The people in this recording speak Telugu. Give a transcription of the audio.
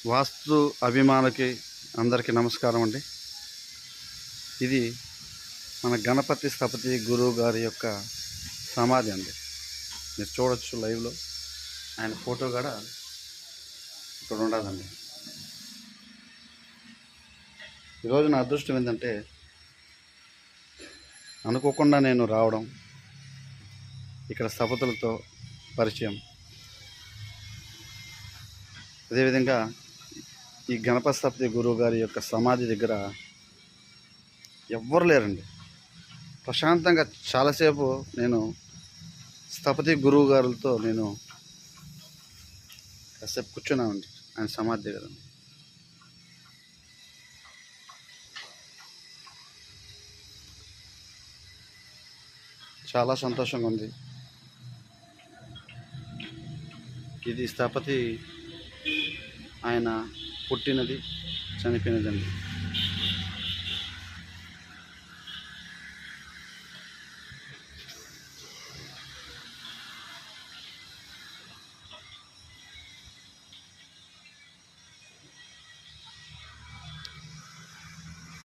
వాస్తు అభిమానులకి అందరికీ నమస్కారం అండి. ఇది మన గణపతి స్థపతి గురువు గారి యొక్క సమాధి అండి. మీరు చూడొచ్చు లైవ్లో. ఆయన ఫోటో కూడా ఇక్కడ ఉండదండి. ఈరోజు నా అదృష్టం ఏంటంటే అనుకోకుండా నేను రావడం, ఇక్కడ స్థపతులతో పరిచయం, అదేవిధంగా ఈ గణపతి స్థపతి గురువు గారి యొక్క సమాధి దగ్గర ఎవ్వరు లేరండి. ప్రశాంతంగా చాలాసేపు నేను స్థపతి గురువు గారులతో నేను కాసేపు కూర్చున్నామండి ఆయన సమాధి దగ్గర. చాలా సంతోషంగా ఉంది. ఇది స్థపతి ఆయన పుట్టినది, చనిపోయినదండి.